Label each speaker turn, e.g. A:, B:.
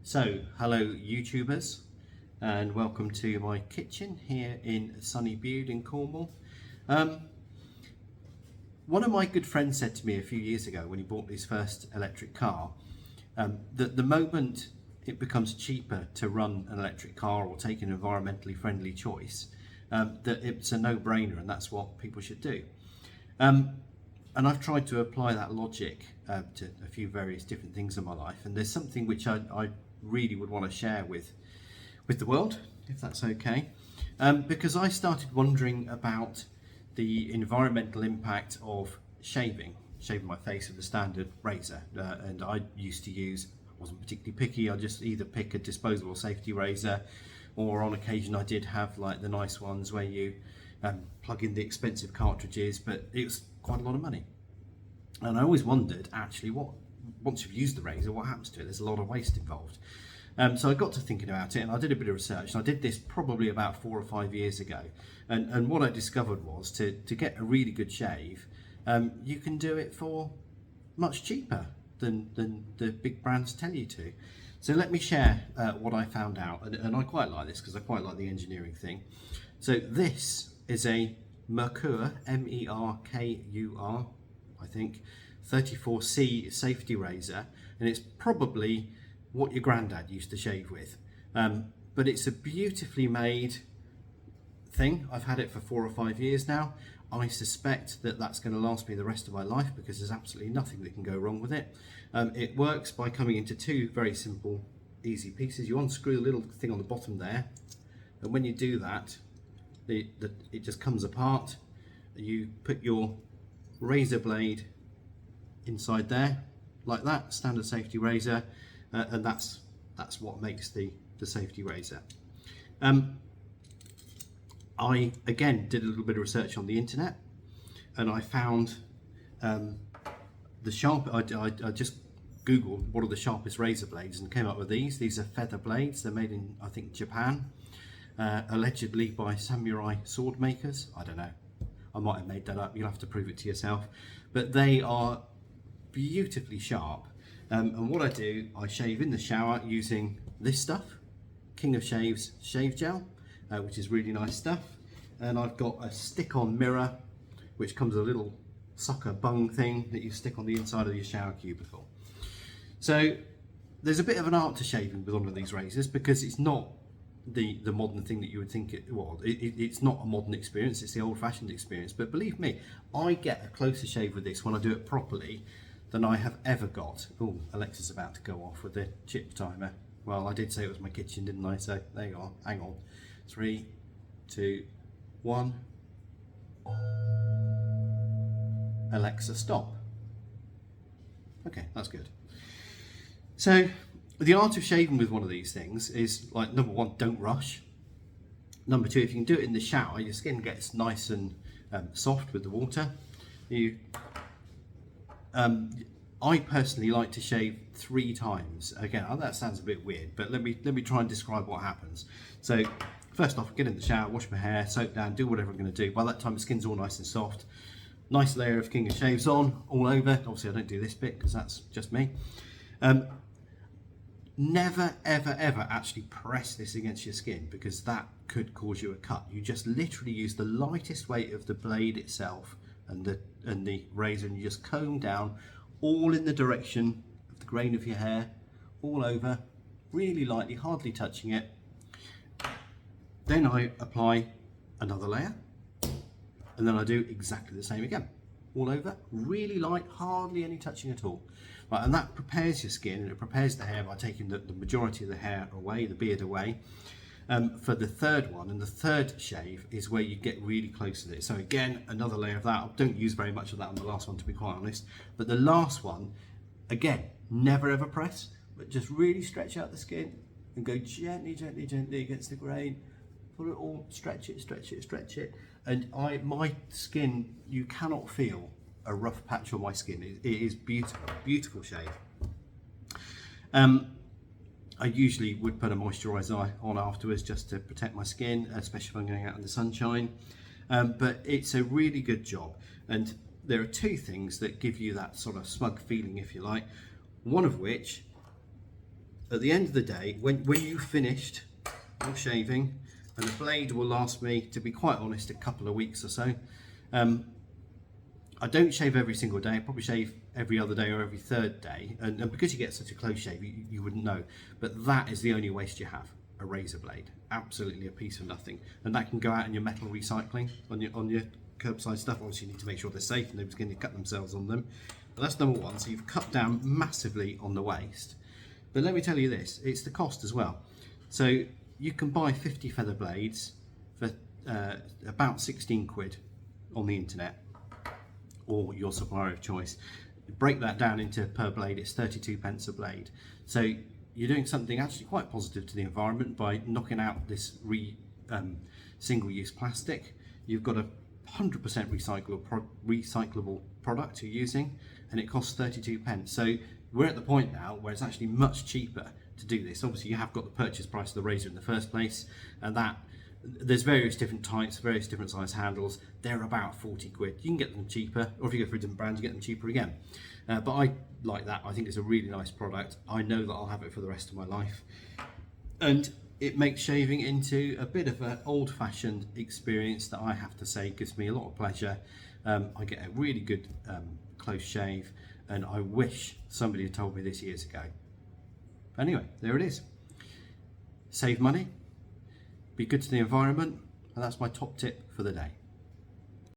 A: So, hello YouTubers, and welcome to my kitchen here in sunny Bude in Cornwall. One of my good friends said to me a few years ago when he bought his first electric car, that the moment it becomes cheaper to run an electric car or take an environmentally friendly choice, that it's a no-brainer and that's what people should do. And I've tried to apply that logic to a few various different things in my life, and there's something which I really would want to share with the world, if that's okay, because I started wondering about the environmental impact of shaving my face with a standard razor, and I used to use, I wasn't particularly picky, I just either pick a disposable safety razor, or on occasion I did have like the nice ones where you plug in the expensive cartridges, but it was quite a lot of money. And I always wondered, actually, once you've used the razor, what happens to it? There's a lot of waste involved. So I got to thinking about it, and I did a bit of research, and I did this probably about 4 or 5 years ago. And what I discovered was to get a really good shave, you can do it for much cheaper than the big brands tell you to. So let me share what I found out, and I quite like this because I quite like the engineering thing. So this is a Merkur, M-E-R-K-U-R, I think, 34C safety razor, and it's probably what your granddad used to shave with. But it's a beautifully made thing. I've had it for 4 or 5 years now. I suspect that that's going to last me the rest of my life because there's absolutely nothing that can go wrong with it. It works by coming into 2 very simple, easy pieces. You unscrew the little thing on the bottom there, and when you do that, it just comes apart. You put your razor blade inside there, like that, standard safety razor, and that's what makes the safety razor. I again did a little bit of research on the internet, and I found the sharp. I just googled what are the sharpest razor blades and came up with these. These are feather blades. They're made in, I think, Japan, allegedly by samurai sword makers. I don't know. I might have made that up. You'll have to prove it to yourself. But they are beautifully sharp. And what I do, I shave in the shower using this stuff, King of Shaves shave gel, which is really nice stuff. And I've got a stick-on mirror, which comes with a little sucker bung thing that you stick on the inside of your shower cubicle. So there's a bit of an art to shaving with one of these razors because it's not the modern thing that you would think it was. It's not a modern experience, it's the old-fashioned experience. But believe me, I get a closer shave with this when I do it properly than I have ever got. Oh, Alexa's about to go off with the chip timer. Well, I did say it was my kitchen, didn't I? So there you are. Hang on. 3, 2, 1. Alexa, stop. Okay, that's good. So the art of shaving with one of these things is, like, number 1, don't rush. Number 2, if you can do it in the shower, your skin gets nice and soft with the water. I personally like to shave 3 times. Again, that sounds a bit weird, but let me try and describe what happens. So first off, get in the shower, wash my hair, soak down, do whatever I'm going to do. By that time, the skin's all nice and soft. Nice layer of King of Shaves on, all over. Obviously, I don't do this bit because that's just me. Never, ever, ever actually press this against your skin because that could cause you a cut. You just literally use the lightest weight of the blade itself and the razor, and you just comb down all in the direction of the grain of your hair, all over, really lightly, hardly touching it. Then I apply another layer, and then I do exactly the same again, all over, really light, hardly any touching at all. Right, and that prepares your skin, and it prepares the hair by taking the majority of the hair away, the beard away, for the third one. And the third shave is where you get really close to it. So again, another layer of that. I don't use very much of that on the last one, to be quite honest. But the last one, again, never ever press, but just really stretch out the skin and go gently, gently, gently against the grain. Put it all, stretch it, stretch it, stretch it. And my skin, you cannot feel a rough patch on my skin. It is beautiful, beautiful shave. I usually would put a moisturiser on afterwards just to protect my skin, especially if I'm going out in the sunshine. But it's a really good job. And there are 2 things that give you that sort of smug feeling, if you like. One of which at the end of the day, when you finished your shaving, and the blade will last me, to be quite honest, a couple of weeks or so. I don't shave every single day. I probably shave every other day or every third day, and because you get such a close shave, you wouldn't know. But that is the only waste you have: a razor blade. Absolutely a piece of nothing, and that can go out in your metal recycling on your curbside stuff. Obviously, you need to make sure they're safe and nobody's going to cut themselves on them. But that's number one. So you've cut down massively on the waste. But let me tell you this: it's the cost as well. So you can buy 50 feather blades for about 16 quid on the internet, or your supplier of choice. Break that down into per blade, it's 32 pence a blade. So you're doing something actually quite positive to the environment by knocking out this single-use plastic. You've got a 100% recyclable product you're using, and it costs 32 pence. So we're at the point now where it's actually much cheaper to do this. Obviously, you have got the purchase price of the razor in the first place, and that there's various different types, various different size handles. They're about 40 quid. You can get them cheaper, or if you go for a different brand, you get them cheaper again. But I like that. I think it's a really nice product. I know that I'll have it for the rest of my life. And it makes shaving into a bit of an old-fashioned experience that I have to say gives me a lot of pleasure. I get a really good close shave, and I wish somebody had told me this years ago. Anyway, there it is. Save money, be good to the environment, and that's my top tip for the day.